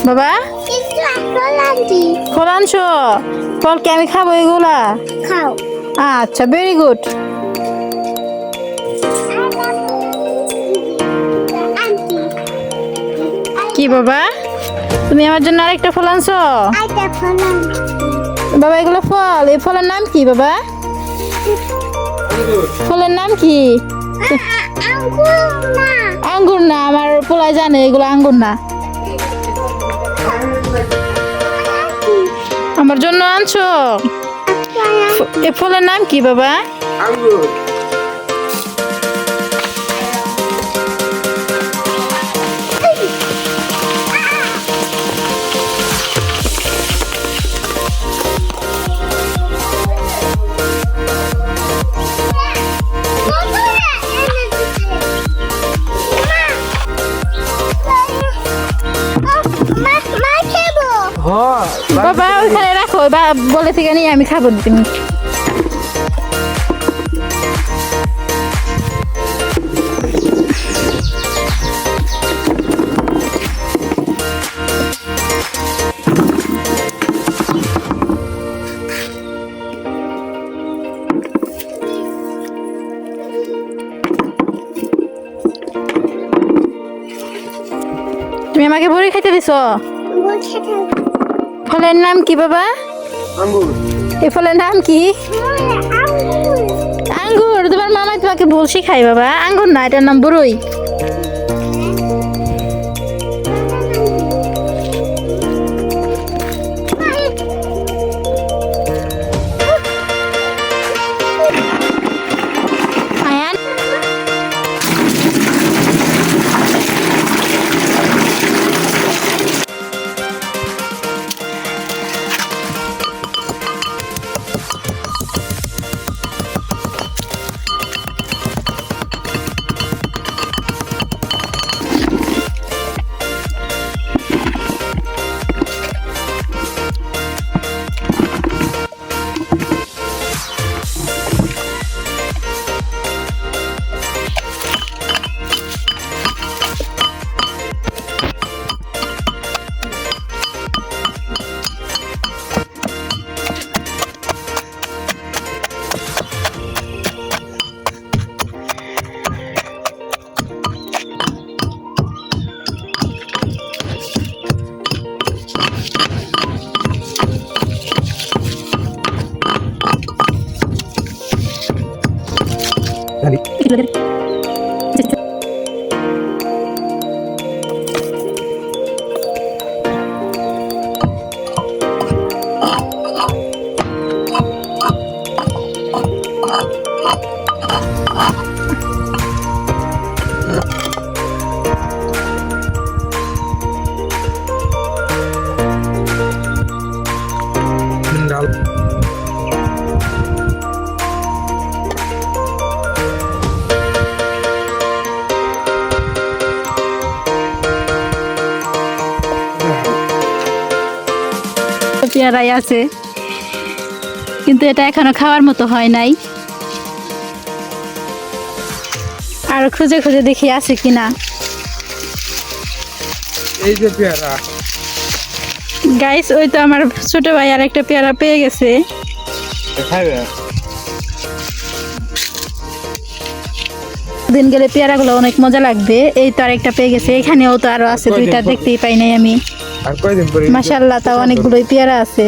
বাবা ফল আনছো? ফল কি আমি খাবো এগুলা? খাও। আচ্ছা, ভেরি গুড। কি বাবা, তুমি আমার জন্য আরেকটা ফল আনছো? বাবা এগুলো ফল, এই ফলের নাম কি বাবা? ফলের নাম কি? আঙ্গুর না, আমার পোলা জানে এগুলো আঙ্গুর না। আমার জন্য আনছো? এই ফলের নাম কি বাবা? আঙ্গুর। বাবা ওইখানে রাখো, বলে থেকে নিয়ে আমি খাবো তুমি। তুমি আমাকে বড়ি খাইতে দিছো? ফলের নাম কি বাবা? আঙ্গুর। এই ফলের নাম কি? আঙ্গুর। তোমার মামাই তোমাকে ভুল শিখাই বাবা, আঙ্গুর না, এটার নাম বড়ই। আয়ান ডাল। পেয়ারাই আছে, কিন্তু এটা এখনো খাওয়ার মতো হয় নাই। আর খুঁজে খুঁজে দেখি আছে কিনা। এই যে পেয়ারা। গাইস, ওই তো আমার ছোট ভাই আর একটা পেয়ারা পেয়ে গেছে। খাইবে? দিন গেলে পেয়ারাগুলো অনেক মজা লাগবে। এই তো আরেকটা পেয়ে গেছে, এখানেও তো আরো আছে দুইটা, দেখতেই পাই নাই আমি। আর কয়দিন পরে? মাশাআল্লাহ, তাও অনেকগুলোই পেয়ারা আছে।